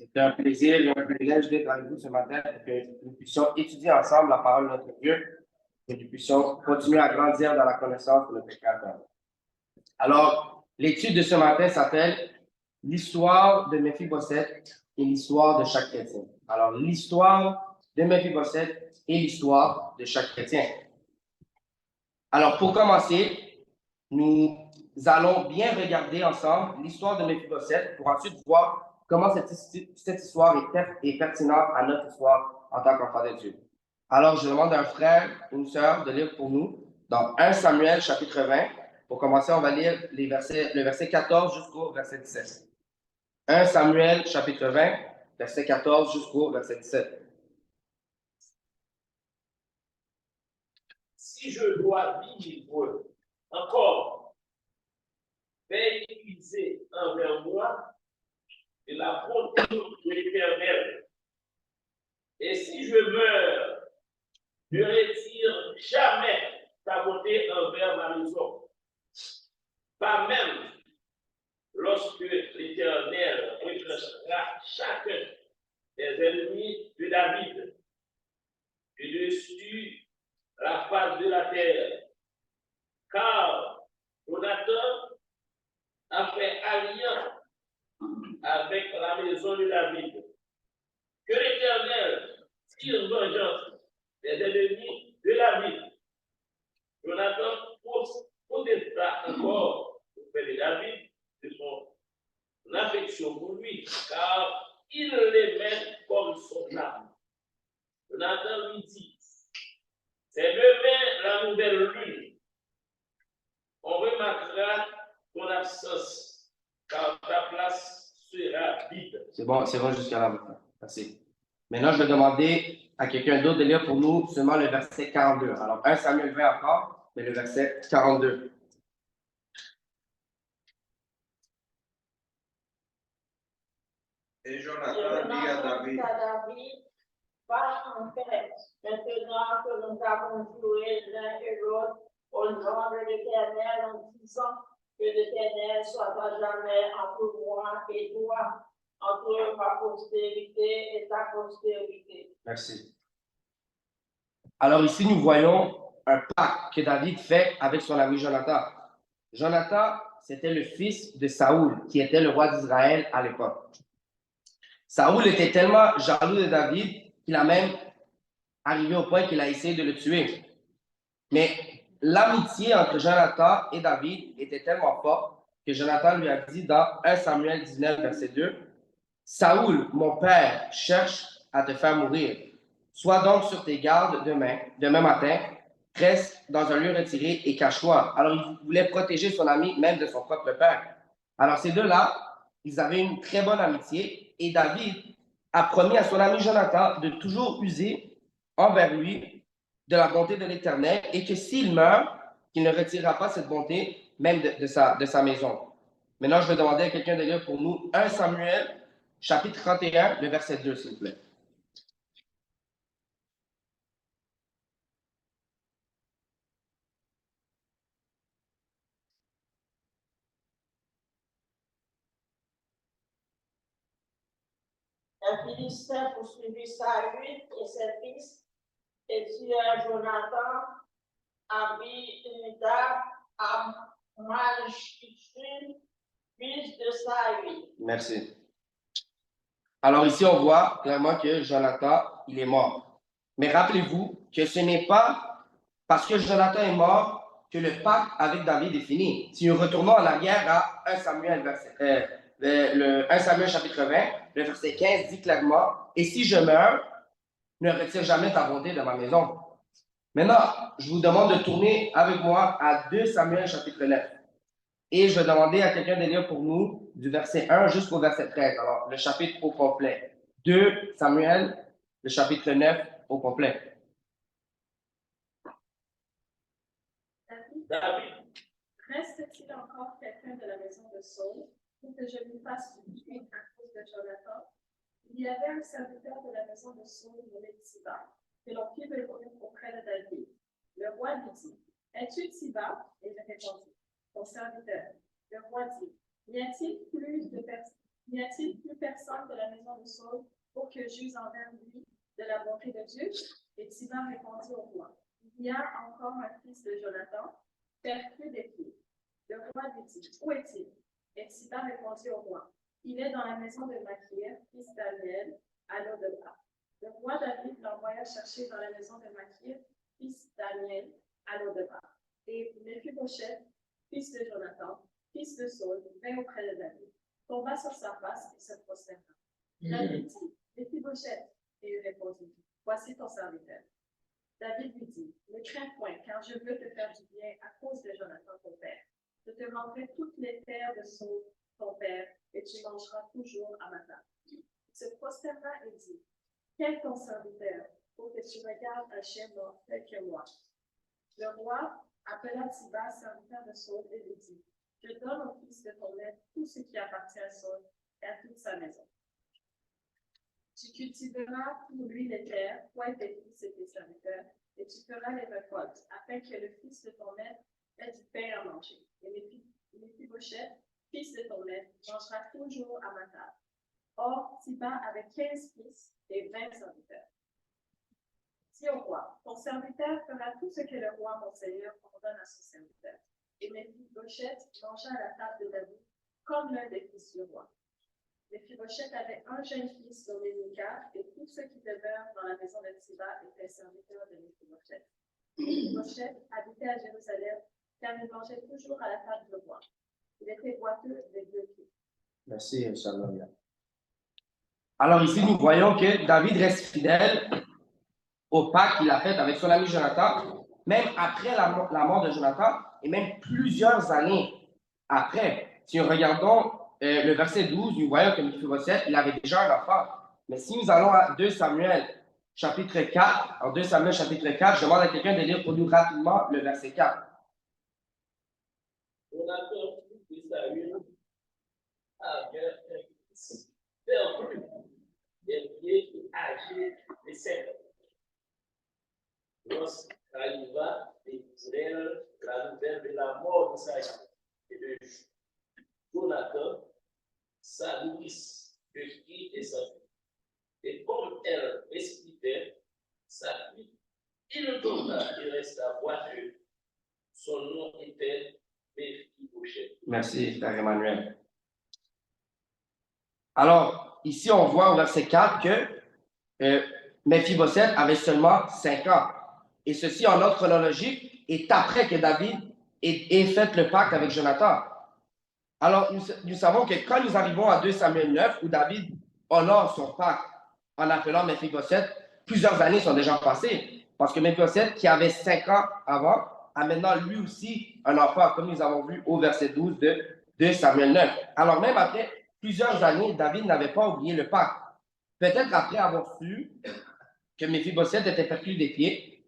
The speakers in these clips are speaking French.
C'est un plaisir et un privilège d'être avec vous ce matin pour que nous puissions étudier ensemble la parole de notre Dieu et que nous puissions continuer à grandir dans la connaissance de notre Créateur. Alors, l'étude de ce matin s'appelle l'histoire de Méphibosheth et l'histoire de chaque chrétien. Alors, l'histoire de Méphibosheth et l'histoire de chaque chrétien. Alors, pour commencer, nous allons bien regarder ensemble l'histoire de Méphibosheth pour ensuite voir comment cette histoire est pertinente à notre histoire en tant qu'enfant de Dieu. Alors, je demande à un frère, une sœur de lire pour nous dans 1 Samuel chapitre 20. Pour commencer, on va lire le verset 14 jusqu'au verset 17. 1 Samuel chapitre 20, verset 14 jusqu'au verset 17. Si je dois vivre encore, utiliser envers moi de la bonté de l'Éternel. Et si je meurs, ne retire jamais ta bonté envers ma maison. Pas même lorsque l'Éternel retranchera chacun des ennemis de David de dessus la face de la terre. Car Jonathan a fait alliance avec la maison de David. Que l'Éternel tire vengeance des ennemis de David. Jonathan protesta encore auprès de David de son affection pour lui, car il l'aimait comme son âme. Jonathan lui dit: c'est demain la nouvelle lune. On remarquera ton absence, car ta place sera vide. C'est bon jusqu'à là maintenant. Merci. Maintenant, je vais demander à quelqu'un d'autre de lire pour nous seulement le verset 42. Alors, 1 Samuel 20 encore, mais le verset 42. Et Jonathan dit à David: va en paix. Maintenant que nous avons joué l'un et l'autre au nom de l'Éternel en disant que l'Éternel soit à jamais entre moi et toi, entre ma postérité et ta postérité. Merci. Alors ici, nous voyons un pacte que David fait avec son ami Jonathan. Jonathan, c'était le fils de Saoul, qui était le roi d'Israël à l'époque. Saoul était tellement jaloux de David qu'il a même arrivé au point qu'il a essayé de le tuer. Mais l'amitié entre Jonathan et David était tellement forte que Jonathan lui a dit dans 1 Samuel 19, verset 2, « Saoul, mon père, cherche à te faire mourir. Sois donc sur tes gardes demain matin, reste dans un lieu retiré et cache-toi. » Alors, il voulait protéger son ami, même de son propre père. Alors, ces deux-là, ils avaient une très bonne amitié et David a promis à son ami Jonathan de toujours user envers lui de la bonté de l'Éternel et que s'il meurt, qu'il ne retirera pas cette bonté même de sa maison. Maintenant, je vais demander à quelqu'un de lire pour nous 1 Samuel, chapitre 31, le verset 2, s'il vous plaît. Un Philistin poursuivit Saül et ses fils et tua Jonathan, Abinadab, Malchishua, fils de Saül. Merci. Alors ici, on voit clairement que Jonathan, il est mort. Mais rappelez-vous que ce n'est pas parce que Jonathan est mort que le pacte avec David est fini. Si nous retournons en arrière à 1 Samuel, le 1 Samuel chapitre 20, le verset 15 dit clairement, « Et si je meurs, ne retire jamais ta bonté de ma maison. » Maintenant, je vous demande de tourner avec moi à 2 Samuel chapitre 9. Et je vais demander à quelqu'un de lire pour nous du verset 1 jusqu'au verset 13. Alors, le chapitre au complet. 2 Samuel, le chapitre 9 au complet. David. Reste-t-il encore quelqu'un de la maison de Saul pour que je lui fasse du bien à cause de Jonathan? Il y avait un serviteur de la maison de Saul nommé Siba, que l'on fit venir auprès de David. Le roi lui dit: es-tu Siba? Et il répondit: ton serviteur. Le roi dit: y a-t-il N'y a-t-il plus personne de la maison de Saul pour que j'use envers lui de la bonté de Dieu? Et Siba répondit au roi, il y a encore un fils de Jonathan, père cru des pieds. Le roi lui dit, où est-il? Et Siba répondit au roi, il est dans la maison de Machir, fils d'Amiel, à Lo-debar. Le roi David l'envoya chercher dans la maison de Machir, fils d'Amiel, à Lo-debar. Et Méphibosheth, fils de Jonathan, fils de Saul, vint auprès de David, tomba sur sa face et se prosterna. David dit, Méphibosheth, et il répondit, voici ton serviteur. David lui dit, ne crains point, car je veux te faire du bien à cause de Jonathan, ton père. Je te rendrai toutes les terres de Saul, ton père, et tu mangeras toujours à ma table. Il se prosterna et dit, quel ton serviteur, pour que tu regardes un chien mort tel que moi. Le roi appela Siba, serviteur de Saul, et lui dit, je donne au fils de ton maître tout ce qui appartient à Saul et à toute sa maison. Tu cultiveras pour lui les terres, toi et tes fils et tes serviteurs, et tu feras les récoltes, afin que le fils de ton maître ait du pain à manger. Et Méphibosheth, fils de ton maître, mangera toujours à ma table. Or, Siba avait 15 fils et 20 serviteurs. Dis au roi, ton serviteur fera tout ce que le roi, mon seigneur, ordonne à son serviteur. Et Méphibosheth mangea à la table de David comme l'un des fils du roi. Méphibosheth avait un jeune fils nommé Mika, et tous ceux qui demeurent dans la maison de Siba étaient serviteurs de Méphibosheth. Méphibosheth habitait à Jérusalem, car il mangeait toujours à la table du roi. Il était boiteux des deux pieds. Merci, Shalom. Alors ici, nous voyons que David reste fidèle au pacte qu'il a fait avec son ami Jonathan, même après la mort de Jonathan, et même plusieurs années après. Si nous regardons le verset 12, nous voyons que Méphibosheth, il avait déjà un enfant. Mais si nous allons à 2 Samuel chapitre 4, en 2 Samuel chapitre 4, je demande à quelqu'un de lire pour nous rapidement le verset 4. Jonathan, fils de Saül, avait un fils perdu des pieds et âgé de 5 ans. Lorsqu'arriva d'Israël la nouvelle de la mort de Saül et de Jonathan, sa nourrice, de qui est sa fille. Et comme elle respirait sa fille, il le tomba et resta boiteux. Son nom était Méphibosheth. Merci, frère Emmanuel. Alors, ici, on voit au verset 4 que Méphibosheth avait seulement 5 ans. Et ceci, en ordre chronologique, est après que David ait fait le pacte avec Jonathan. Alors, nous savons que quand nous arrivons à 2 Samuel 9, où David honore son pacte en appelant Méphibosheth, plusieurs années sont déjà passées. Parce que Méphibosheth, qui avait 5 ans avant, a maintenant lui aussi un enfant, comme nous avons vu au verset 12 de 2 Samuel 9. Alors, même après plusieurs années, David n'avait pas oublié le pacte. Peut-être après avoir su que Méphibosheth était perclus des pieds,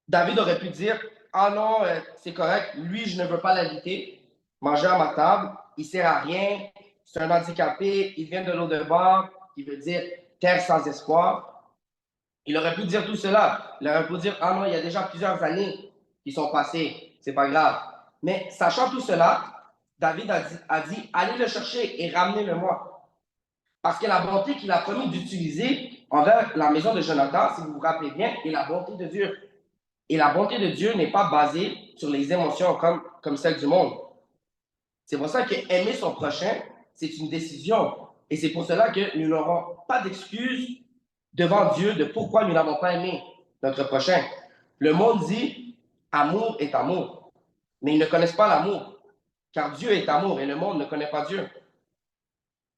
David aurait pu dire, ah non, c'est correct, lui, je ne veux pas l'inviter, manger à ma table, il ne sert à rien, c'est un handicapé, il vient de Lo-debar, qui veut dire terre sans espoir. Il aurait pu dire tout cela. Il aurait pu dire, ah non, il y a déjà plusieurs années qui sont passées, c'est pas grave. Mais sachant tout cela, David a dit, allez le chercher et ramenez-le-moi. Parce que la bonté qu'il a promis d'utiliser envers la maison de Jonathan, si vous vous rappelez bien, est la bonté de Dieu. Et la bonté de Dieu n'est pas basée sur les émotions comme celle du monde. C'est pour ça que aimer son prochain, c'est une décision. Et c'est pour cela que nous n'aurons pas d'excuses devant Dieu de pourquoi nous n'avons pas aimé notre prochain. Le monde dit amour est amour, mais ils ne connaissent pas l'amour, car Dieu est amour et le monde ne connaît pas Dieu.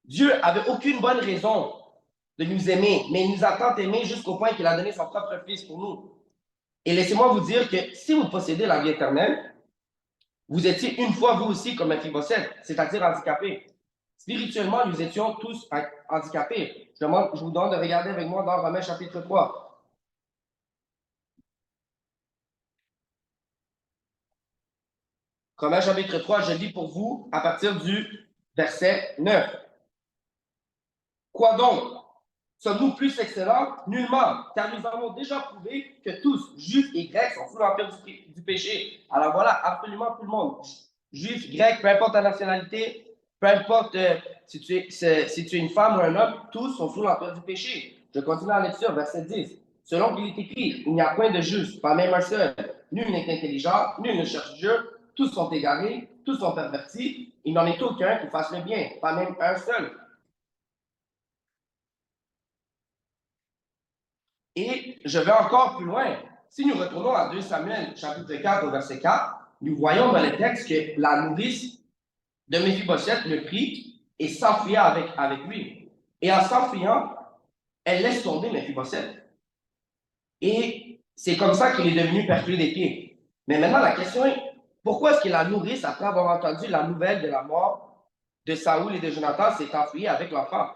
Dieu n'avait aucune bonne raison de nous aimer, mais il nous a tant aimés jusqu'au point qu'il a donné son propre fils pour nous. Et laissez-moi vous dire que si vous possédez la vie éternelle, vous étiez une fois vous aussi comme Méphibosheth, c'est-à-dire handicapé. Spirituellement, nous étions tous handicapés. Je vous demande de regarder avec moi dans Romains chapitre 3. Romains chapitre 3, je lis pour vous à partir du verset 9. Quoi donc? Sommes-nous plus excellents? Nullement, car nous avons déjà prouvé que tous, juifs et grecs, sont sous l'empire du péché. Alors voilà, absolument tout le monde. Juifs, grecs, peu importe la nationalité, Peu importe si tu es une femme ou un homme, tous sont sous l'empire du péché. Je continue la lecture, verset 10. Selon qu'il est écrit, il n'y a point de juste, pas même un seul. Nul n'est intelligent, nul ne cherche Dieu, tous sont égarés, tous sont pervertis. Il n'en est aucun qui fasse le bien, pas même un seul. Et je vais encore plus loin. Si nous retournons à 2 Samuel, chapitre 4, au verset 4, nous voyons dans le texte que la nourrice de Méphibosheth le prit et s'enfuya avec lui. Et en s'enfuyant, elle laisse tomber Méphibosheth. Et c'est comme ça qu'il est devenu perclus des pieds. Mais maintenant, la question est, pourquoi est-ce que la nourrice, après avoir entendu la nouvelle de la mort de Saoul et de Jonathan, s'est enfuie avec l'enfant?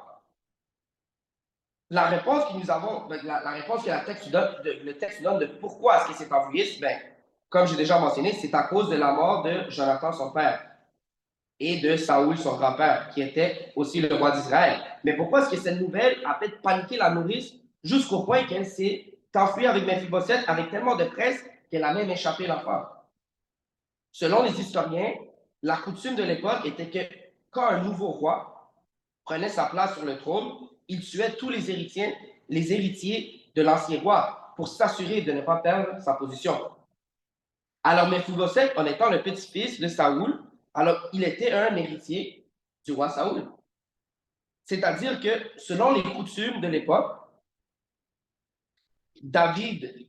La réponse que nous avons, la réponse que le texte donne de pourquoi est-ce qu'il s'est enfuie, ben, comme j'ai déjà mentionné, c'est à cause de la mort de Jonathan, son père, et de Saoul, son grand-père, qui était aussi le roi d'Israël. Mais pourquoi est-ce que cette nouvelle a fait paniquer la nourrice jusqu'au point qu'elle s'est enfuie avec Méphibosheth avec tellement de presse qu'elle a même échappé l'enfant? Selon les historiens, la coutume de l'époque était que quand un nouveau roi prenait sa place sur le trône, il tuait tous les héritiers de l'ancien roi pour s'assurer de ne pas perdre sa position. Alors Méphibosheth, en étant le petit-fils de Saoul, alors il était un héritier du roi Saoul. C'est-à-dire que selon les coutumes de l'époque, David,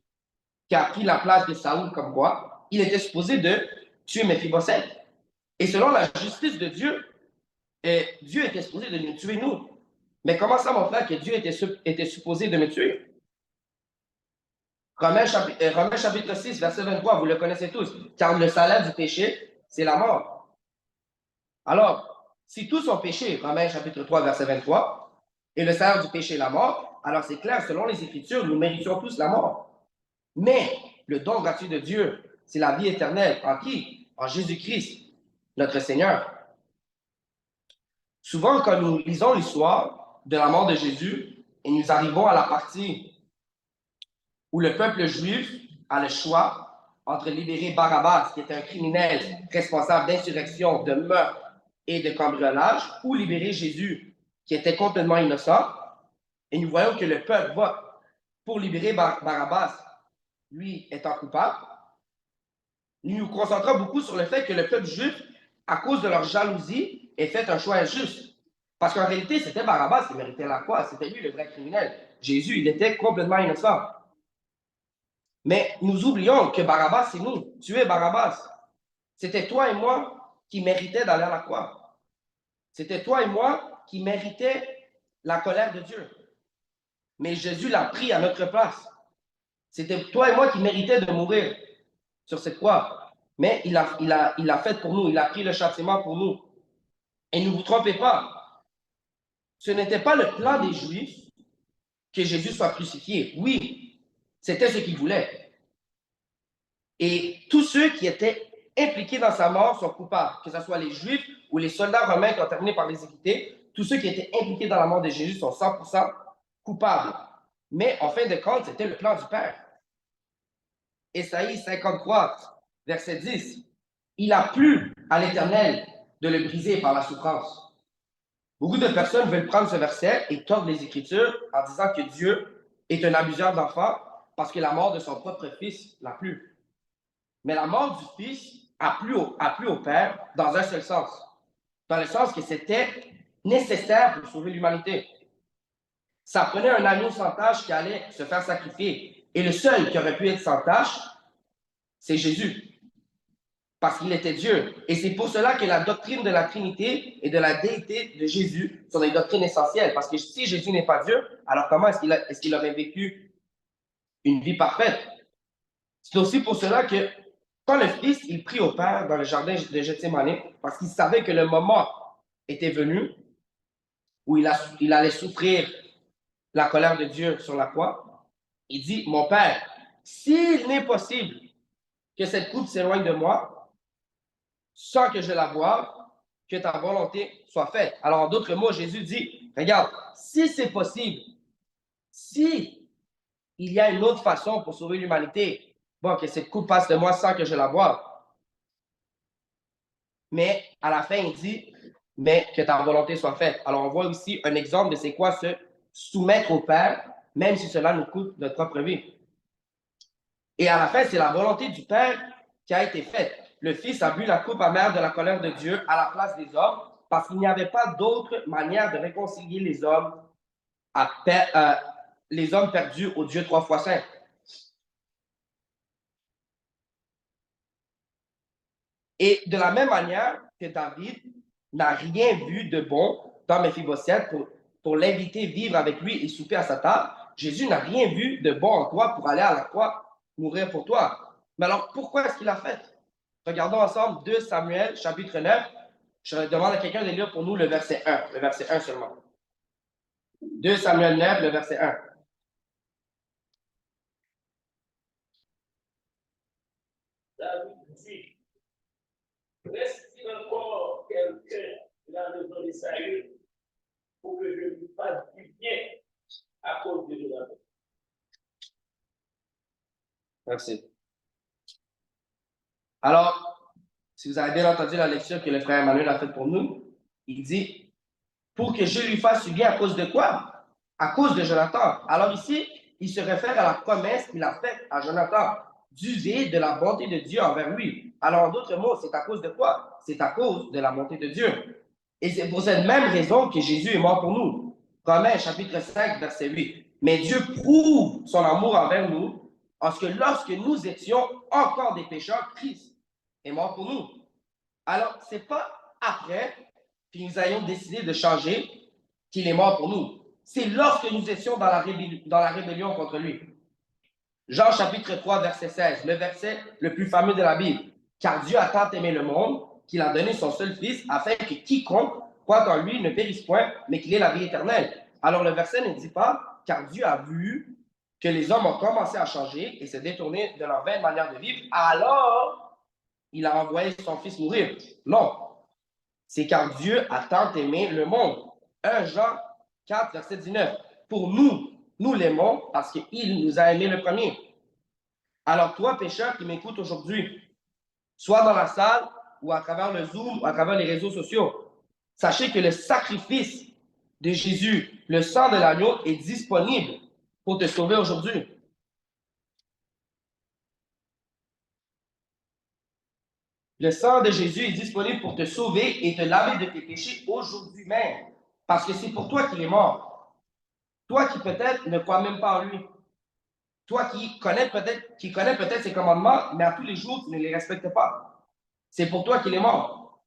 qui a pris la place de Saoul comme roi, il était supposé de tuer Méphibosheth. Et selon la justice de Dieu, Dieu était supposé de nous tuer, nous. Mais comment ça, mon frère, que Dieu était supposé de me tuer? Romains chapitre 6, verset 23, vous le connaissez tous. Car le salaire du péché, c'est la mort. Alors, si tous ont péché, Romains chapitre 3, verset 23, et le salaire du péché est la mort, alors c'est clair, selon les Écritures, nous méritions tous la mort. Mais le don gratuit de Dieu, c'est la vie éternelle. En qui? En Jésus-Christ, notre Seigneur. Souvent, quand nous lisons l'histoire de la mort de Jésus, et nous arrivons à la partie où le peuple juif a le choix entre libérer Barabbas, qui était un criminel responsable d'insurrection, de meurtre et de cambriolage, ou libérer Jésus, qui était complètement innocent. Et nous voyons que le peuple vote pour libérer Barabbas, lui étant coupable. Nous nous concentrons beaucoup sur le fait que le peuple juif, à cause de leur jalousie, ait fait un choix injuste. Parce qu'en réalité, c'était Barabbas qui méritait la croix. C'était lui le vrai criminel. Jésus, il était complètement innocent. Mais nous oublions que Barabbas, c'est nous. Tu es Barabbas. C'était toi et moi qui méritais d'aller à la croix. C'était toi et moi qui méritais la colère de Dieu. Mais Jésus l'a pris à notre place. C'était toi et moi qui méritais de mourir sur cette croix. Mais il l'a fait pour nous. Il a pris le châtiment pour nous. Et ne vous trompez pas. Ce n'était pas le plan des Juifs que Jésus soit crucifié. Oui, c'était ce qu'ils voulaient. Et tous ceux qui étaient impliqués dans sa mort sont coupables, que ce soit les Juifs ou les soldats romains qui ont terminé par les exécuter. Tous ceux qui étaient impliqués dans la mort de Jésus sont 100% coupables. Mais en fin de compte, c'était le plan du Père. Ésaïe 53, verset 10. Il a plu à l'Éternel de le briser par la souffrance. Beaucoup de personnes veulent prendre ce verset et tordre les Écritures en disant que Dieu est un abuseur d'enfants parce que la mort de son propre fils l'a plu. Mais la mort du fils a plu au Père dans un seul sens. Dans le sens que c'était nécessaire pour sauver l'humanité. Ça prenait un agneau sans tache qui allait se faire sacrifier. Et le seul qui aurait pu être sans tache, c'est Jésus. Parce qu'il était Dieu. Et c'est pour cela que la doctrine de la Trinité et de la déité de Jésus sont des doctrines essentielles. Parce que si Jésus n'est pas Dieu, alors comment est-ce qu'il aurait vécu une vie parfaite? C'est aussi pour cela que quand le Fils, il prie au Père dans le jardin de Gethsémane, parce qu'il savait que le moment était venu où il allait souffrir la colère de Dieu sur la croix, il dit, mon Père, s'il n'est possible que cette coupe s'éloigne de moi, sans que je la boive, que ta volonté soit faite. Alors, en d'autres mots, Jésus dit, regarde, si c'est possible, si il y a une autre façon pour sauver l'humanité, bon, que cette coupe passe de moi sans que je la boive. Mais à la fin, il dit, mais que ta volonté soit faite. Alors, on voit aussi un exemple de c'est quoi se soumettre au Père, même si cela nous coûte notre propre vie. Et à la fin, c'est la volonté du Père qui a été faite. Le Fils a bu la coupe amère de la colère de Dieu à la place des hommes, parce qu'il n'y avait pas d'autre manière de réconcilier les hommes perdus au Dieu 3 fois saint. Et de la même manière que David n'a rien vu de bon dans Méphibosheth pour l'inviter à vivre avec lui et souper à sa table, Jésus n'a rien vu de bon en toi pour aller à la croix, mourir pour toi. Mais alors, pourquoi est-ce qu'il l'a fait? Regardons ensemble 2 Samuel, chapitre 9. Je demande à quelqu'un de lire pour nous le verset 1. Le verset 1 seulement. 2 Samuel 9, le verset 1. David dit, reste-t-il encore quelqu'un de la maison de Saül pour que je lui fasse du bien à cause de Jonathan? Merci. Alors, si vous avez bien entendu la lecture que le frère Emmanuel a faite pour nous, il dit, pour que je lui fasse du bien à cause de quoi? À cause de Jonathan. Alors ici, il se réfère à la promesse qu'il a faite à Jonathan d'user de la bonté de Dieu envers lui. Alors, en d'autres mots, c'est à cause de quoi? C'est à cause de la bonté de Dieu. Et c'est pour cette même raison que Jésus est mort pour nous. Romains chapitre 5, verset 8. Mais Dieu prouve son amour envers nous, parce que lorsque nous étions encore des pécheurs, Christ est mort pour nous. Alors, ce n'est pas après que nous ayons décidé de changer qu'il est mort pour nous. C'est lorsque nous étions dans la rébellion contre lui. Jean chapitre 3, verset 16, le verset le plus fameux de la Bible. Car Dieu a tant aimé le monde qu'il a donné son seul Fils afin que quiconque croit en lui ne périsse point, mais qu'il ait la vie éternelle. Alors le verset ne dit pas, car Dieu a vu que les hommes ont commencé à changer et se détourner de leur vaine manière de vivre, alors il a envoyé son Fils mourir. Non, c'est car Dieu a tant aimé le monde. 1 Jean 4, verset 19. Pour nous l'aimons parce qu'il nous a aimés le premier. Alors toi, pécheur qui m'écoute aujourd'hui, soit dans la salle ou à travers le Zoom ou à travers les réseaux sociaux, sachez que le sacrifice de Jésus, le sang de l'agneau, est disponible pour te sauver aujourd'hui. Le sang de Jésus est disponible pour te sauver et te laver de tes péchés aujourd'hui même. Parce que c'est pour toi qu'il est mort. Toi qui peut-être ne crois même pas en lui. Toi qui connais peut-être ses commandements, mais à tous les jours, tu ne les respectes pas. C'est pour toi qu'il est mort.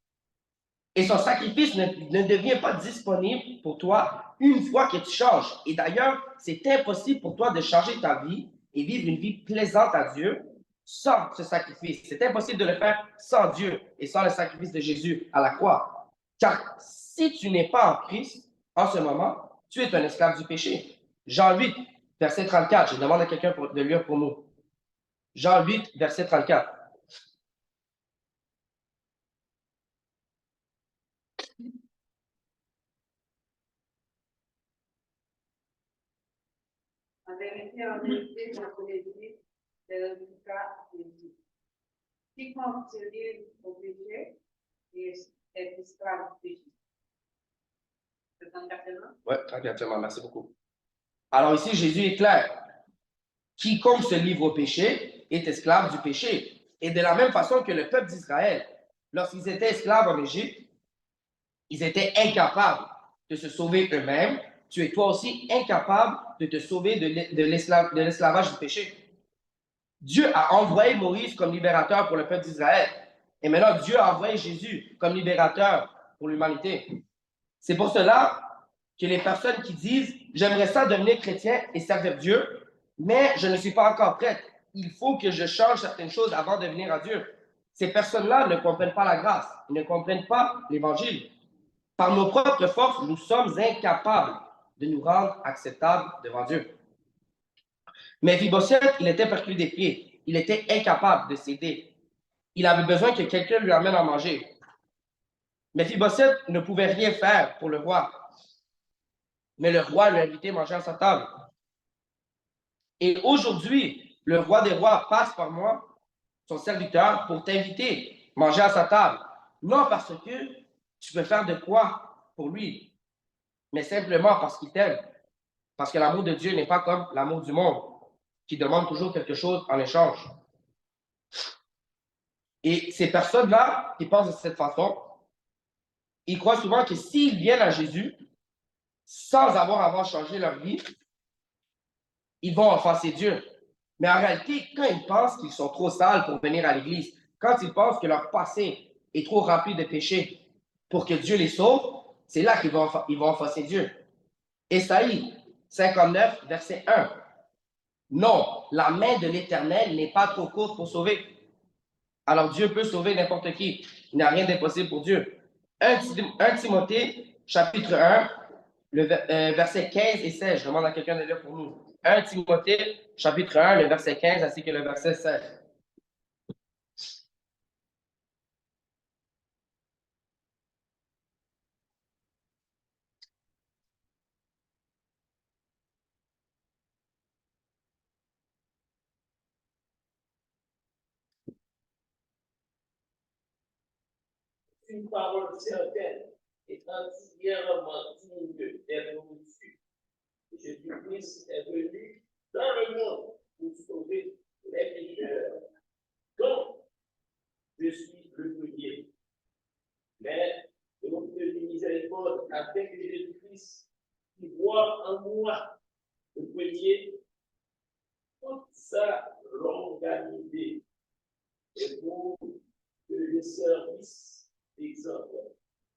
Et son sacrifice ne devient pas disponible pour toi une fois que tu changes. Et d'ailleurs, c'est impossible pour toi de changer ta vie et vivre une vie plaisante à Dieu sans ce sacrifice. C'est impossible de le faire sans Dieu et sans le sacrifice de Jésus à la croix. Car si tu n'es pas en Christ, en ce moment, tu es un esclave du péché. Jean 8, verset 34. Je demande à quelqu'un de lire pour nous. Jean 8, verset 34. En vérité, je vous l'ai dit, c'est le cas de Dieu. Quiconque se livre au péché est esclave du péché. C'est 34. Oui, 34, merci beaucoup. Alors ici, Jésus est clair. Quiconque se livre au péché est esclave du péché. Et de la même façon que le peuple d'Israël, lorsqu'ils étaient esclaves en Égypte, ils étaient incapables de se sauver eux-mêmes. Tu es toi aussi incapable de te sauver de l'esclavage du péché. Dieu a envoyé Moïse comme libérateur pour le peuple d'Israël. Et maintenant, Dieu a envoyé Jésus comme libérateur pour l'humanité. C'est pour cela que les personnes qui disent « J'aimerais ça devenir chrétien et servir Dieu, mais je ne suis pas encore prête. Il faut que je change certaines choses avant de venir à Dieu. » Ces personnes-là ne comprennent pas la grâce. Ils ne comprennent pas l'Évangile. Par nos propres forces, nous sommes incapables de nous rendre acceptables devant Dieu. Mais Méphibosheth, il était perclus des pieds. Il était incapable de céder. Il avait besoin que quelqu'un lui amène à manger. Méphibosheth ne pouvait rien faire pour le roi. Mais le roi lui a invité à manger à sa table. Et aujourd'hui, le roi des rois passe par moi, son serviteur, pour t'inviter à manger à sa table. Non parce que tu peux faire de quoi pour lui, mais simplement parce qu'il t'aime. Parce que l'amour de Dieu n'est pas comme l'amour du monde, qui demande toujours quelque chose en échange. Et ces personnes-là qui pensent de cette façon, ils croient souvent que s'ils viennent à Jésus, sans avoir changé leur vie, ils vont offenser Dieu. Mais en réalité, quand ils pensent qu'ils sont trop sales pour venir à l'Église, quand ils pensent que leur passé est trop rempli de péchés pour que Dieu les sauve, c'est là qu'ils vont offenser Dieu. Ésaïe 59, verset 1. Non, la main de l'Éternel n'est pas trop courte pour sauver. Alors Dieu peut sauver n'importe qui. Il n'y a rien d'impossible pour Dieu. 1 Timothée, chapitre 1, verset 15 et 16. Je demande à quelqu'un de lire pour nous. 1 Timothée, chapitre 1, le verset 15 ainsi que le verset 16. Une parole certaine et entièrement digne d'être reçue. Jésus-Christ est venu dans le monde pour sauver les pécheurs. Donc, je suis le premier. Mais je vous prie de miséricorde afin que Jésus-Christ qui voit en moi le premier toute sa longanimité et pour que le service d'exemple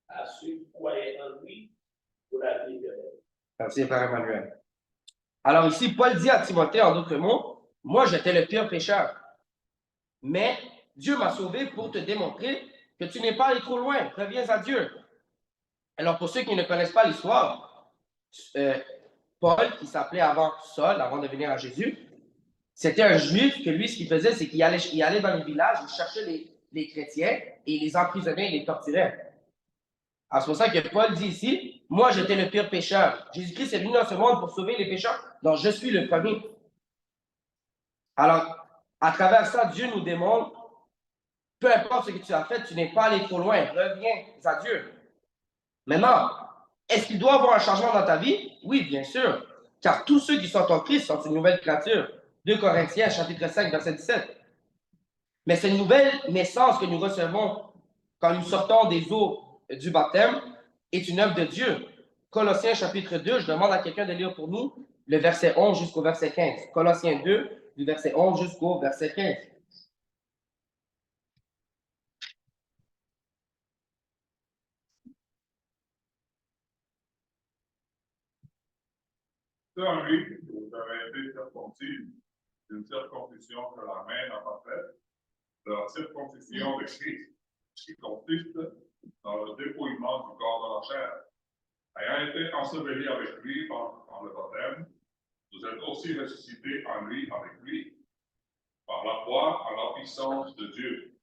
à ceux qui croient en lui pour la vie éternelle. Merci, Frère Emmanuel. Alors ici, Paul dit à Timothée, en d'autres mots, moi j'étais le pire pécheur, mais Dieu m'a sauvé pour te démontrer que tu n'es pas allé trop loin, reviens à Dieu. Alors pour ceux qui ne connaissent pas l'histoire, Paul, qui s'appelait avant Saul, avant de venir à Jésus, c'était un juif que lui, ce qu'il faisait, c'est qu'il allait dans les villages, il cherchait les chrétiens et il les emprisonnait et les torturait. Alors c'est pour ça que Paul dit ici, moi j'étais le pire pécheur. Jésus-Christ est venu dans ce monde pour sauver les pécheurs, donc je suis le premier. Alors, à travers ça, Dieu nous démontre, peu importe ce que tu as fait, tu n'es pas allé trop loin, reviens à Dieu. Maintenant, est-ce qu'il doit y avoir un changement dans ta vie? Oui, bien sûr, car tous ceux qui sont en Christ sont une nouvelle créature. 2 Corinthiens, chapitre 5, verset 17. Mais cette nouvelle naissance que nous recevons quand nous sortons des eaux du baptême est une œuvre de Dieu. Colossiens, chapitre 2, je demande à quelqu'un de lire pour nous le verset 11 jusqu'au verset 15. Colossiens 2, du verset 11 jusqu'au verset 15. C'est en lui que vous avez été circoncis d'une circoncision que la main n'a pas faite, de la circoncision de Christ, qui consiste dans le dépouillement du corps de la chair. Ayant été ensevelis avec lui par le baptême, vous êtes aussi ressuscités en lui avec lui, par la foi en la puissance de Dieu.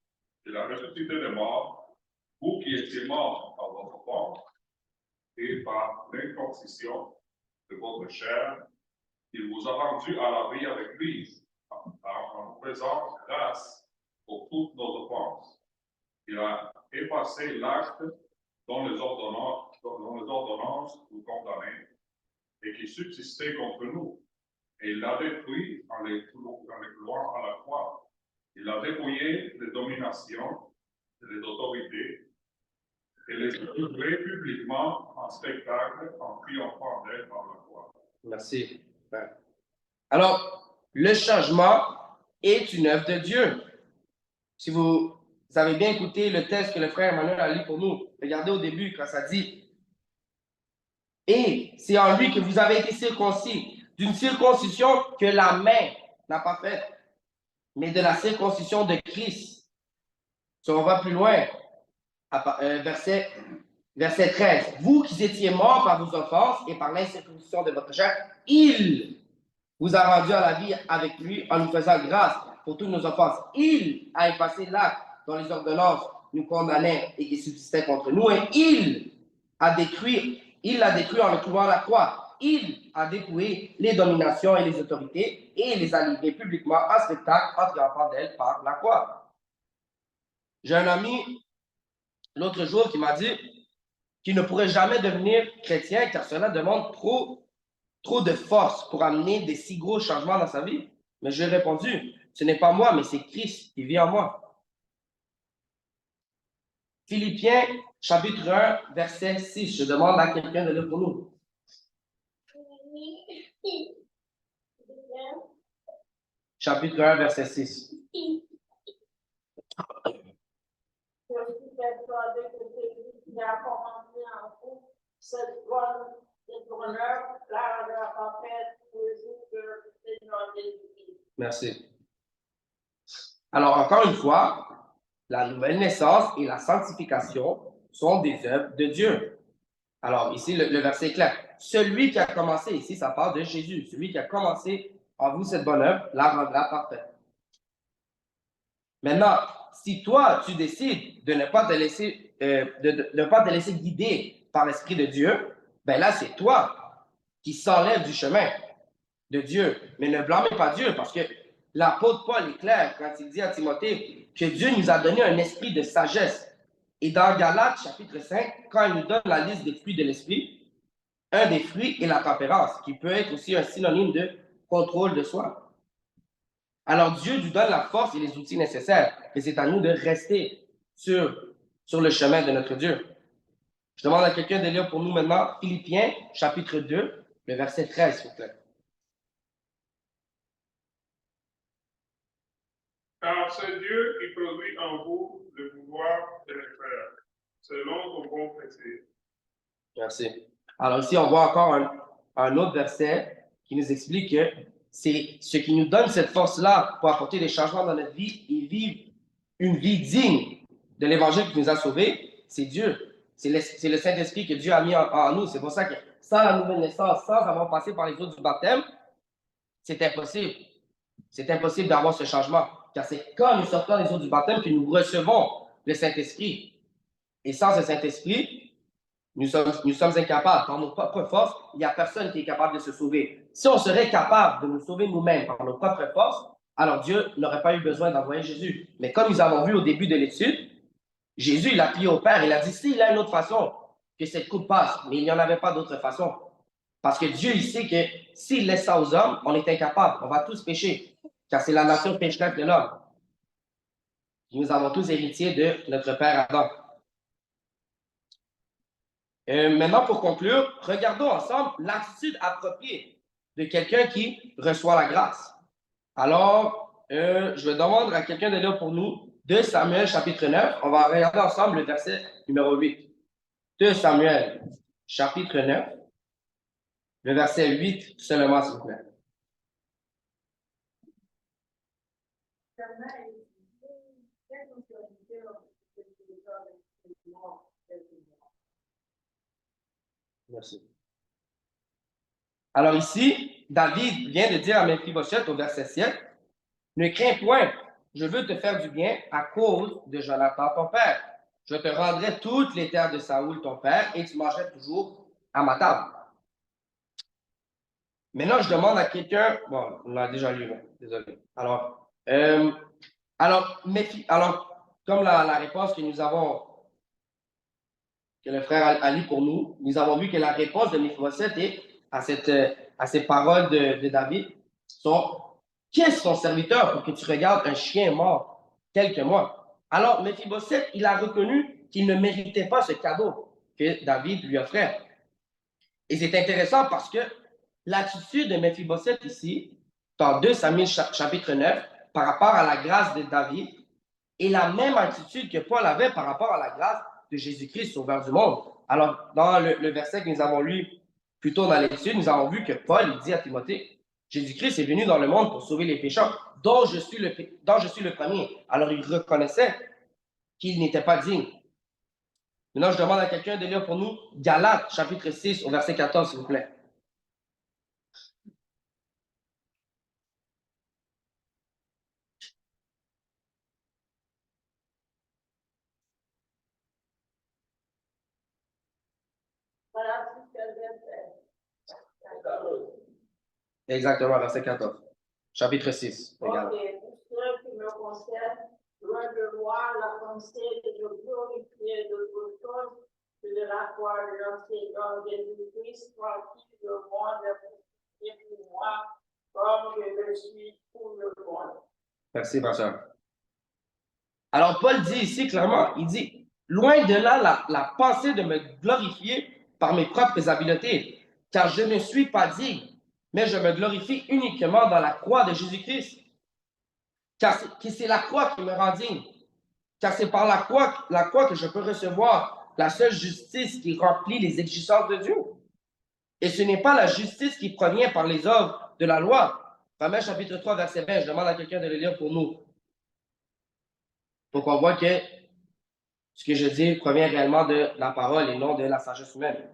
Il a ressuscité des morts, vous qui étiez morts par votre foi, et par l'inconcision de votre chair, il vous a rendu à la vie avec lui, en faisant grâce pour toutes nos offenses. Il a effacé l'acte dont les ordonnances nous condamnaient et qui subsistait contre nous. Et il l'a détruit en les clouant à la croix. Il a dépouillé les dominations et les autorités et les livré publiquement en spectacle en triomphant d'elle par la croix. Merci. Alors, le changement est une œuvre de Dieu. Si vous avez bien écouté le texte que le frère Emmanuel a lu pour nous, regardez au début quand ça dit « Et c'est en lui que vous avez été circoncis, d'une circoncision que la main n'a pas faite, mais de la circoncision de Christ. » Si on va plus loin, verset 13. « Vous qui étiez morts par vos offenses et par l'incirconcision de votre chair, il vous a rendu à la vie avec lui en nous faisant grâce pour toutes nos offenses. Il a effacé l'acte dont les ordonnances nous condamnaient et qui subsistait contre nous, et il l'a détruit en le clouant à la croix. Il a dépouillé les dominations et les autorités et les a livrées publiquement en spectacle en triomphant d'elles par la croix. J'ai un ami l'autre jour qui m'a dit, qu'il ne pourrait jamais devenir chrétien car cela demande trop de force pour amener des si gros changements dans sa vie. Mais je lui ai répondu, ce n'est pas moi, mais c'est Christ qui vit en moi. Philippiens, chapitre 1, verset 6. Je demande à quelqu'un de lire pour nous. Chapitre 1, verset 6. Je suis persuadé que celui qui a commencé en vous cette bonne œuvre, la rendra parfaite tous les jours de Seigneur Jésus-Christ. Merci. Alors, encore une fois, la nouvelle naissance et la sanctification sont des œuvres de Dieu. Alors, ici, le verset est clair. Celui qui a commencé, ici, ça parle de Jésus. Celui qui a commencé en vous cette bonne œuvre, la rendra parfaite. Maintenant, si toi, tu décides de ne pas te laisser, de ne pas te laisser guider par l'Esprit de Dieu, ben là, c'est toi qui s'enlève du chemin de Dieu. Mais ne blâmez pas Dieu, parce que l'apôtre Paul est clair quand il dit à Timothée que Dieu nous a donné un esprit de sagesse. Et dans Galates, chapitre 5, quand il nous donne la liste des fruits de l'esprit, un des fruits est la tempérance, qui peut être aussi un synonyme de contrôle de soi. Alors Dieu nous donne la force et les outils nécessaires, et c'est à nous de rester sur le chemin de notre Dieu. Je demande à quelqu'un de lire pour nous maintenant Philippiens, chapitre 2, le verset 13, s'il vous plaît. Car c'est Dieu qui produit en vous le pouvoir de le faire, selon son bon plaisir. Merci. Alors ici, on voit encore un autre verset qui nous explique que c'est ce qui nous donne cette force-là pour apporter des changements dans notre vie et vivre une vie digne de l'évangile qui nous a sauvés, c'est Dieu. C'est le Saint-Esprit que Dieu a mis en nous. C'est pour ça que sans la nouvelle naissance, sans avoir passé par les eaux du baptême, c'est impossible. C'est impossible d'avoir ce changement. Car c'est quand nous sortons des eaux du baptême que nous recevons le Saint-Esprit. Et sans ce Saint-Esprit, nous sommes incapables. Par nos propres forces, il n'y a personne qui est capable de se sauver. Si on serait capable de nous sauver nous-mêmes par nos propres forces, alors Dieu n'aurait pas eu besoin d'envoyer Jésus. Mais comme nous avons vu au début de l'étude, Jésus, il a prié au Père, il a dit, s'il y a une autre façon que cette coupe passe, mais il n'y en avait pas d'autre façon. Parce que Dieu, il sait que s'il laisse ça aux hommes, on est incapable, on va tous pécher. Car c'est la nature pécheresse de l'homme. Nous avons tous héritiers de notre Père Adam. Maintenant, pour conclure, regardons ensemble l'attitude appropriée de quelqu'un qui reçoit la grâce. Alors, je vais demander à quelqu'un de lire pour nous 2 Samuel chapitre 9. On va regarder ensemble le verset numéro 8. 2 Samuel chapitre 9, le verset 8 seulement, s'il vous plaît. Merci. Alors ici, David vient de dire à Méphibosheth au verset 7, « Ne crains point, je veux te faire du bien à cause de Jonathan ton père. Je te rendrai toutes les terres de Saoul ton père et tu mangerais toujours à ma table. » Maintenant, je demande à quelqu'un, bon, on l'a déjà lu, désolé. Alors, comme la réponse que nous avons, que le frère a lu pour nous, nous avons vu que la réponse de Méphibosheth est à ces paroles de David sont « Qui est son serviteur pour que tu regardes un chien mort tel que moi? » Alors, Méphibosheth, il a reconnu qu'il ne méritait pas ce cadeau que David lui offrait. Et c'est intéressant parce que l'attitude de Méphibosheth ici, dans 2 Samuel chapitre 9, par rapport à la grâce de David, est la même attitude que Paul avait par rapport à la grâce de Jésus-Christ, sauveur du monde. Alors, dans le verset que nous avons lu plus tôt dans l'étude, nous avons vu que Paul dit à Timothée, Jésus-Christ est venu dans le monde pour sauver les pécheurs, dont je suis le premier. Alors, il reconnaissait qu'il n'était pas digne. Maintenant, je demande à quelqu'un de lire pour nous Galates, chapitre 6, au verset 14, s'il vous plaît. Voilà ce qu'elle vient faire. Exactement, verset 14. Chapitre 6. Ok, pour ceux qui me concernent, loin de moi la pensée de glorifier d'autres choses que de de la croix de notre Seigneur Jésus-Christ, par qui le monde est pour moi, comme je le suis pour le monde. Merci, pasteur. Alors, Paul dit ici clairement, il dit, loin de là la pensée de me glorifier par mes propres habiletés, car je ne suis pas digne, mais je me glorifie uniquement dans la croix de Jésus-Christ. Car c'est la croix qui me rend digne. Car c'est par la croix que je peux recevoir la seule justice qui remplit les exigences de Dieu. Et ce n'est pas la justice qui provient par les œuvres de la loi. Romains chapitre 3, verset 20, je demande à quelqu'un de le lire pour nous. Pour qu'on voit que ce que je dis provient réellement de la parole et non de la sagesse humaine.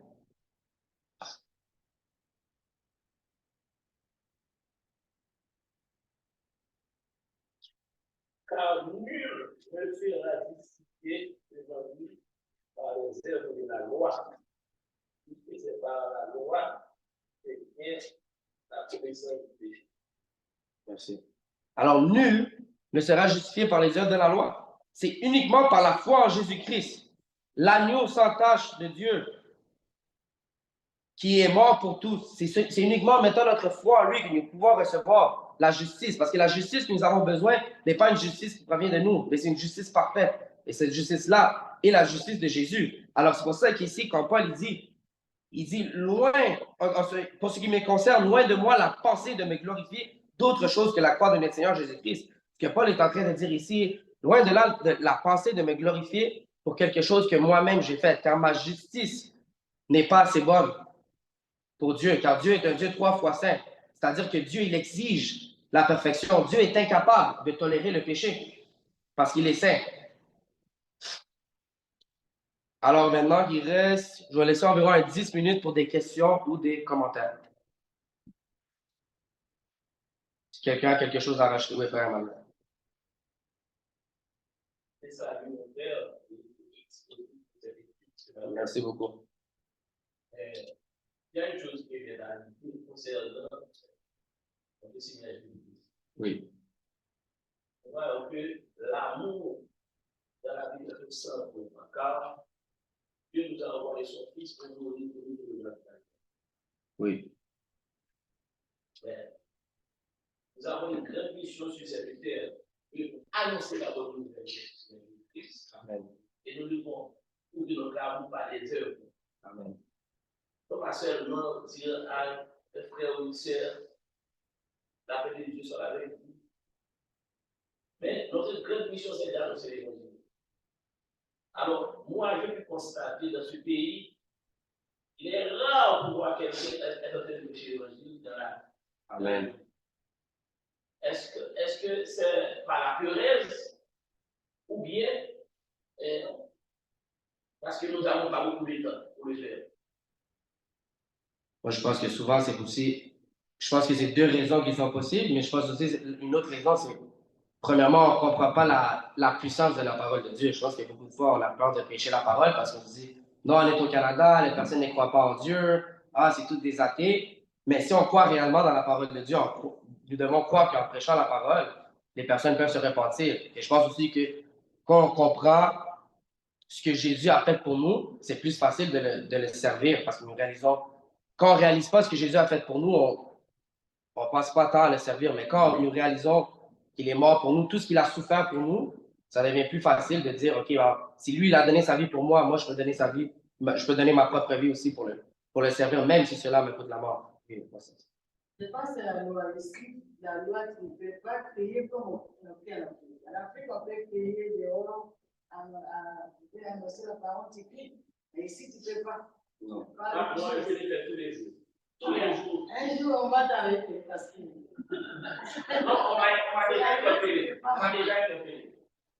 Car nul ne sera justifié devant lui par les œuvres de la loi. Puisque c'est par la loi que vient la connaissance du péché. Merci. Alors, nul ne sera justifié par les œuvres de la loi. C'est uniquement par la foi en Jésus-Christ, l'agneau sans tache de Dieu, qui est mort pour tous. C'est uniquement en mettant notre foi en lui que nous pouvons recevoir la justice. Parce que la justice que nous avons besoin n'est pas une justice qui provient de nous, mais c'est une justice parfaite. Et cette justice-là est la justice de Jésus. Alors, c'est pour ça qu'ici, quand Paul il dit, loin, pour ce qui me concerne, loin de moi la pensée de me glorifier d'autre chose que la croix de notre Seigneur Jésus-Christ. Ce que Paul est en train de dire ici, loin de là de la pensée de me glorifier pour quelque chose que moi-même j'ai fait, car ma justice n'est pas assez bonne pour Dieu, car Dieu est un Dieu 3 fois saint. C'est-à-dire que Dieu, il exige la perfection. Dieu est incapable de tolérer le péché parce qu'il est saint. Alors maintenant, il reste, je vais laisser environ 10 minutes pour des questions ou des commentaires. Si quelqu'un a quelque chose à rajouter, oui, frère Emmanuel. C'est ça, mon père. Merci beaucoup. Il y a une chose qui est là, qui concerne le Seigneur Jésus. Oui. On voit que l'amour dans la vie de tout ça, car Dieu nous a envoyé son Fils pour nous donner la vie. Oui. Nous avons une grande mission sur cette terre, pour annoncer la bonne nouvelle de Jésus-Christ. Amen. Et nous devons ouvrir notre amour par les œuvres. Amen. Donc, pas seulement dire à un frère ou une sœur, la paix de Dieu sera avec vous. Mais notre grande mission, c'est d'annoncer l'évangile. Alors, moi, je peux constater dans ce pays, il est rare pour voir quelqu'un être en train de prêcher l'évangile dans la. Amen. Est-ce que c'est par la querelle ou bien parce que nous n'avons pas beaucoup de temps pour le faire? Moi, je pense que souvent, c'est aussi. Je pense que c'est deux raisons qui sont possibles, mais je pense aussi une autre raison, c'est. Premièrement, on ne comprend pas la puissance de la parole de Dieu. Je pense que beaucoup de fois, on a peur de prêcher la parole parce qu'on se dit, non, on est au Canada, les personnes ne croient pas en Dieu, c'est tous des athées. Mais si on croit réellement dans la parole de Dieu, nous devons croire qu'en prêchant la parole, les personnes peuvent se repentir. Et je pense aussi que quand on comprend ce que Jésus a fait pour nous, c'est plus facile de le servir parce que nous réalisons, quand on ne réalise pas ce que Jésus a fait pour nous, on ne passe pas tant à le servir. Mais quand nous réalisons qu'il est mort pour nous, tout ce qu'il a souffert pour nous, ça devient plus facile de dire, OK, si lui, il a donné sa vie pour moi, moi, je peux donner sa vie, je peux donner ma propre vie aussi pour le servir, même si cela me coûte la mort. Je pense que c'est la loi ici, la loi qui ne peut pas créer comme on fait en Afrique. En Afrique, on peut créer des ordres, annoncer la parole écrite, mais ici, tu ne peux pas. Non. Moi, je l'ai fait tous les jours. Tous les jours. Un jour, on va t'arrêter parce que. Non, on m'a déjà interpellé. On m'a déjà interpellé.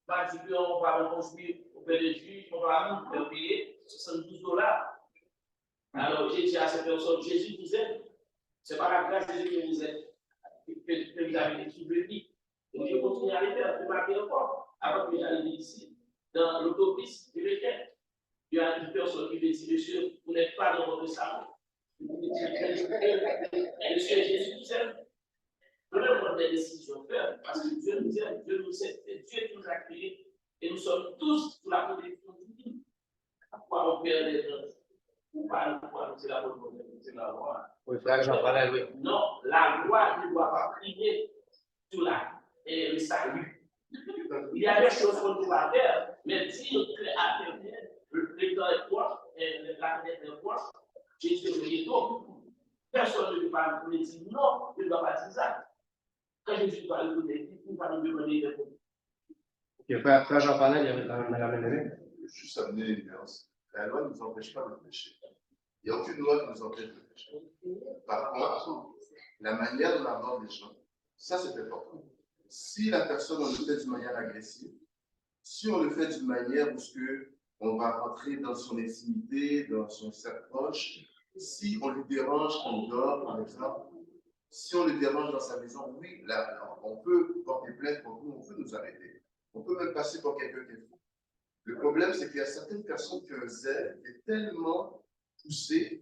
On m'a dit qu'on va reconstruire auprès des juges, on va nous payer $72. Alors, j'ai dit à cette personne, Jésus vous aime. Ce n'est pas la grâce de Jésus qui vous aime, que vous avez soulevé. Et je continue à le faire, je m'appelle encore. Avant que j'arrive ici, dans l'autopiste de l'Équerre, il y a une personne qui me dit, monsieur, vous n'êtes pas dans votre salon. Monsieur, Jésus vous aime. Nous devons prendre des décisions fermes parce que Dieu nous aime, Dieu nous aime, Dieu nous a créés et nous sommes tous sous la protection divine. pourquoi on perd les gens? Pourquoi c'est la bonne volonté, c'est la loi? Oui, frère Jean-Paul, oui. Non, la loi ne doit pas priver sur le salut. Il y a des choses qu'on doit faire, mais dire qu'à terre, le temps est proche, la fenêtre est proche, Jésus est bientôt. Personne ne peut pas me dire non, je ne dois pas dire ça. Quand Jésus doit le donner, il va nous demander de faire. Ok, frère Jean-Paul, il y avait la même. Juste amener une nuance. La loi ne nous empêche pas de pécher. Il n'y a aucune loi qui nous empêche de pécher. Par contre, la manière dont on aborde les gens, ça c'est important. Si la personne, on le fait d'une manière agressive, si on le fait d'une manière où on va rentrer dans son intimité, dans son cercle proche, si on lui dérange quand il dort, par exemple, si on le dérange dans sa maison, oui, là, on peut porter plainte pour nous, on peut nous arrêter. On peut même passer pour quelqu'un qui est fou. Le problème, c'est qu'il y a certaines personnes qui ont un zèle qui est tellement poussé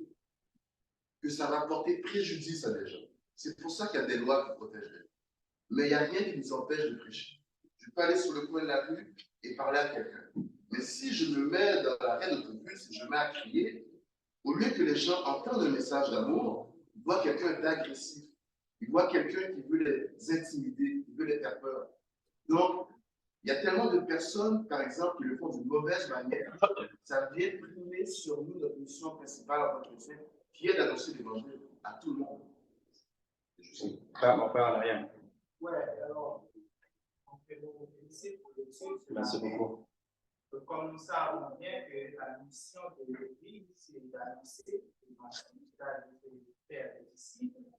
que ça va porter préjudice à des gens. C'est pour ça qu'il y a des lois qui protègent les gens. Mais il n'y a rien qui nous empêche de prêcher. Je peux aller sur le coin de la rue et parler à quelqu'un. Mais si je me mets dans l'arrêt d'autobus et je me mets à crier, au lieu que les gens entendent un message d'amour, ils voient quelqu'un d'agressif. Ils voient quelqu'un qui veut les intimider, qui veut les faire peur. Donc, il y a tellement de personnes, par exemple, qui le font d'une mauvaise manière. Ça vient primer sur nous notre mission principale en tant que chrétien, qui est d'annoncer l'évangile à tout le monde. Mon père en arrière. Ouais, alors, on fait beaucoup féliciter pour le titre. Merci beaucoup. Comme nous savons bien que la mission de l'Église, c'est d'annoncer l'évangile, de faire des disciples,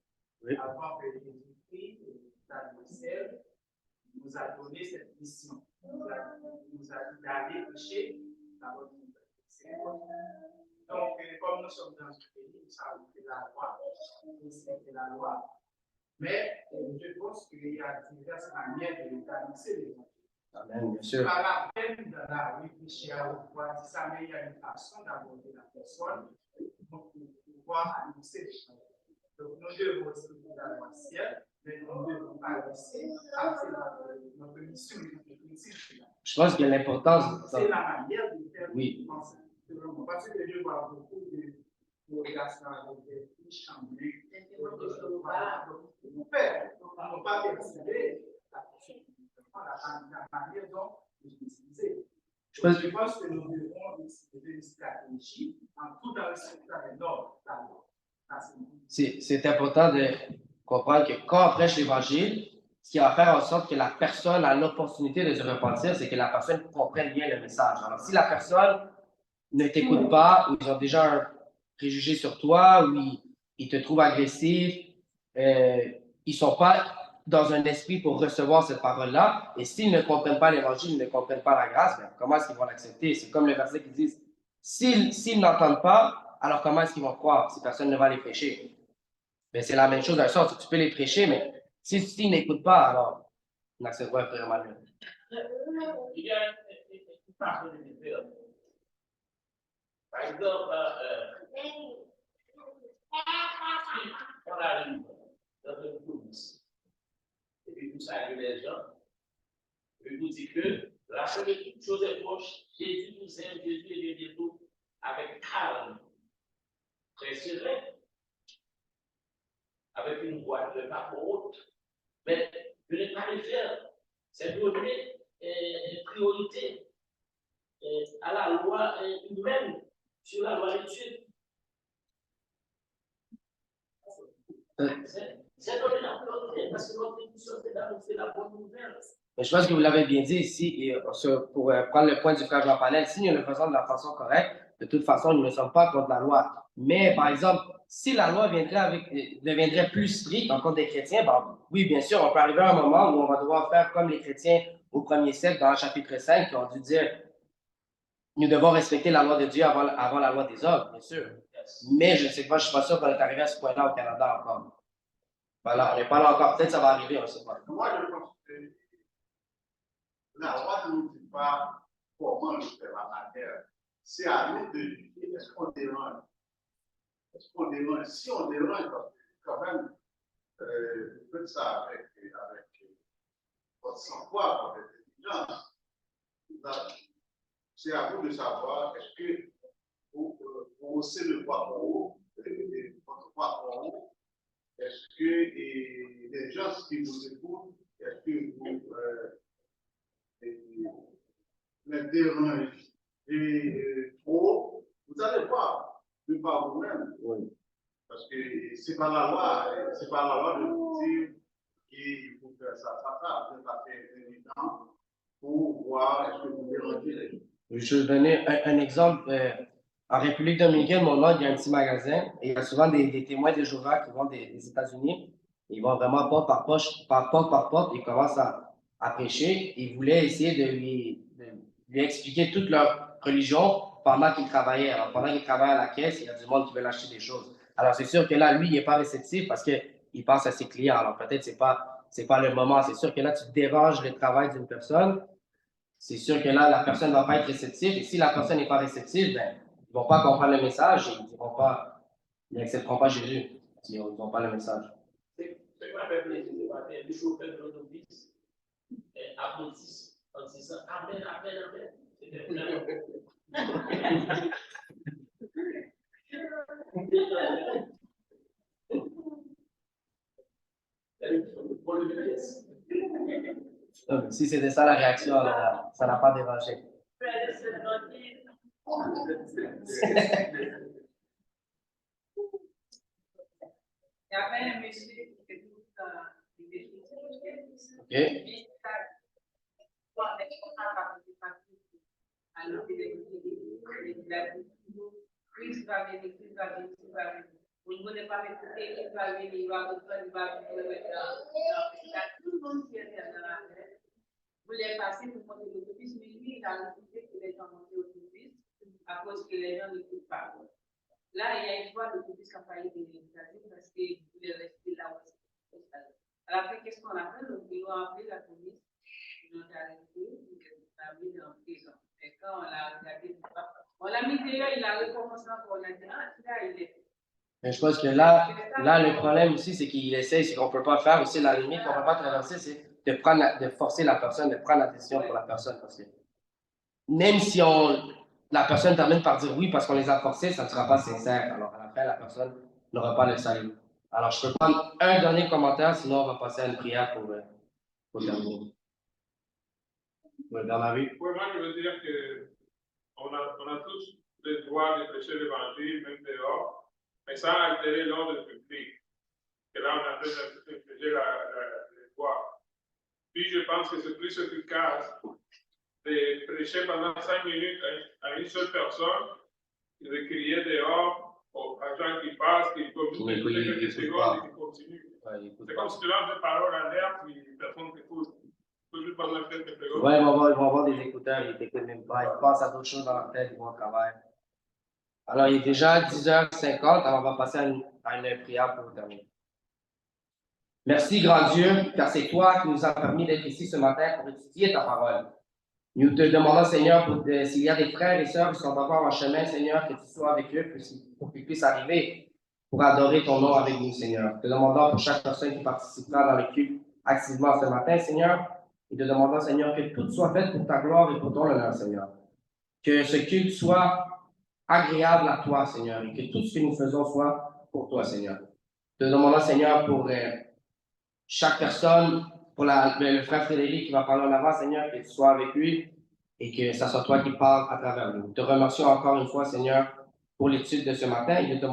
avant que Jésus-Christ, l'adversaire, nous a donné cette mission. Nous a dit d'aller prêcher la bonne nouvelle. Donc, comme nous sommes dans ce pays, nous savons que la loi, c'est la loi. Mais je pense qu'il y a diverses manières d'annoncer l'évangile. Amen, bien sûr. Pas la peine de la réfléchir à voir si ça, mais il y a une façon d'aborder la personne pour pouvoir annoncer l'évangile. Donc, nous devons aussi la loi ciel, mais nous ne devons pas laisser passer notre mission, notre principe. Je pense que l'importance. C'est la manière de faire. Oui. Parce que je vois beaucoup de relations avec des fiches chambrées. Nos pères n'ont pas perçu la manière dont ils utilisaient. Je pense que nous devons utiliser une stratégie en tout en respectant les normes. C'est important de comprendre que quand on prêche l'évangile, ce qui va faire en sorte que la personne a l'opportunité de se repentir, c'est que la personne comprenne bien le message. Alors, si la personne ne t'écoute pas, ou ils ont déjà un préjugé sur toi, ou ils te trouvent agressif, ils ne sont pas dans un esprit pour recevoir cette parole-là. Et s'ils ne comprennent pas l'évangile, ils ne comprennent pas la grâce, bien, comment est-ce qu'ils vont l'accepter? C'est comme le verset qui dit, s'ils n'entendent pas, alors comment est-ce qu'ils vont croire si personne ne va les prêcher? Mais c'est la même chose d'un sens, tu peux les prêcher, mais s'ils n'écoutent pas, alors ils n'acceptent pas vraiment. Il y a une façon de le faire. Par exemple, si on arrive dans une police, et puis vous saluez les gens, et vous dites que la chose est proche, Jésus nous aime, Jésus est bientôt avec calme, très serein, avec une voix de pas haute, mais de ne pas le faire, c'est donner priorité à la loi humaine sur la loi d'étude. C'est donner la priorité parce que notre mission, c'est d'annoncer la bonne nouvelle. Mais je pense que vous l'avez bien dit ici, et pour prendre le point du frère Jean-Paul, si nous le faisons de la façon correcte, de toute façon, nous ne sommes pas contre la loi. Mais, par exemple, si la loi deviendrait plus stricte en contre des chrétiens, ben, oui, bien sûr, on peut arriver à un moment où on va devoir faire comme les chrétiens au premier siècle, dans le chapitre 5, qui ont dû dire nous devons respecter la loi de Dieu avant la loi des hommes, bien sûr. Mais je ne sais pas, je ne suis pas sûr qu'on est arrivé à ce point-là au Canada encore. Voilà, on n'est pas là encore. Peut-être que ça va arriver, on ne sait pas. Moi, je pense que la loi ne nous dit pas comment je fais la matière. C'est à nous de juger. Est-ce qu'on dérange? Est-ce qu'on dérange? Si on dérange, quand même, vous faites ça avec votre sang-froid, avec intelligence. C'est à vous de savoir est-ce que hausser le poids en haut, votre poids en haut, est-ce que les gens qui vous écoutent, est-ce que vous les dérangez trop? Vous n'allez pas de par vous-même. Oui. Parce que c'est pas la loi de vous dire qu'il faut faire ça. Ça, vous êtes assez intelligent pour voir est-ce que vous dérangez les gens. Je vais donner un exemple. En République dominicaine, mon oncle, il y a un petit magasin et il y a souvent des témoins de Jéhovah qui vont des États-Unis. Ils vont vraiment porte par porte, ils commencent à prêcher. Ils voulaient essayer de lui expliquer toute leur religion pendant qu'il travaillait. Alors, pendant qu'il travaillait à la caisse, il y a du monde qui veut acheter des choses. Alors, c'est sûr que là, lui, il n'est pas réceptif parce qu'il pense à ses clients. Alors, peut-être que ce n'est pas le moment. C'est sûr que là, tu déranges le travail d'une personne. C'est sûr que là, la personne ne va pas être réceptive. Et si la personne n'est pas réceptive, ben, ils ne vont pas comprendre le message et ils n'accepteront pas Jésus. Ils n'ont pas le message. C'est quoi faire plaisir ce matin? Les chauffeurs de l'autobus applaudissent en disant Amen, Amen, Amen. C'était vraiment. Pour le BTS. Si c'était ça la réaction, alors, ça n'a pas dérangé. Il y avait un monsieur qui était tout OK. Christ va venir, Christ va venir, Christ va venir. Vous ne voulez pas m'écouter, Christ va venir, il va reprendre, il va venir. Tout le monde qui est dans la tête voulait passer pour monter l'autobus, mais lui, il a refusé que les gens montent l'autobus à cause que les gens n'écoutent pas. Là, il y a une fois l'autobus qui a failli venir parce qu'il voulait rester là où il est. Alors après, qu'est-ce qu'on a fait? Donc, ils ont appelé la police, ils l'ont arrêté, ils l'ont mis en prison. Et quand on l'a regardé, on l'a mis dehors, il a recommencé encore, on a dit, ah, là, il est. Mais je pense que là, le problème aussi, c'est qu'il essaie, ce qu'on ne peut pas faire aussi, la limite qu'on ne peut pas traverser, c'est de forcer la personne, de prendre la décision pour la personne. Parce que même si la personne termine par dire oui parce qu'on les a forcés, ça ne sera pas sincère. Alors, à la fin, la personne n'aura pas le salut. Alors, je peux prendre un dernier commentaire, sinon on va passer à une prière pour terminer. Oui, dans la rue. Oui, moi, je veux dire qu'on a tous le droit de prêcher l'évangile, même dehors, mais sans altérer l'ordre public. Et là, on a fait infliger les droits. Puis, je pense que c'est plus efficace de prêcher pendant 5 minutes à une seule personne et de crier dehors aux gens qui passent, qui communiquent quelques secondes et qui continuent. C'est comme si tu lances des paroles à l'air, puis personne ne t'écoute. Oui, ils vont avoir des écouteurs, ils ne t'écoutent même pas. Ils pensent à d'autres choses dans leur tête, ils vont au travail. Alors, il est déjà 10h50, alors on va passer à une prière pour terminer. Merci, grand Dieu, car c'est toi qui nous as permis d'être ici ce matin pour étudier ta parole. Nous te demandons, Seigneur, s'il y a des frères et sœurs qui sont encore en chemin, Seigneur, que tu sois avec eux pour qu'ils puissent arriver pour adorer ton nom avec nous, Seigneur. Nous te demandons pour chaque personne qui participera dans le culte activement ce matin, Seigneur, et te demandons, Seigneur, que tout soit fait pour ta gloire et pour ton honneur, Seigneur. Que ce culte soit agréable à toi, Seigneur, et que tout ce que nous faisons soit pour toi, Seigneur. Te demandons, Seigneur, pour chaque personne, pour le frère Frédéric qui va parler en avant, Seigneur, que tu sois avec lui et que ce soit toi qui parles à travers nous. Nous te remercions encore une fois, Seigneur, pour l'étude de ce matin et nous te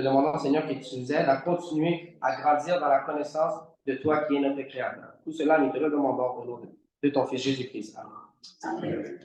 demandons, Seigneur, que tu nous aides à continuer à grandir dans la connaissance de toi qui es notre Créateur. Tout cela, nous te le demandons au nom de ton Fils Jésus-Christ. Amen.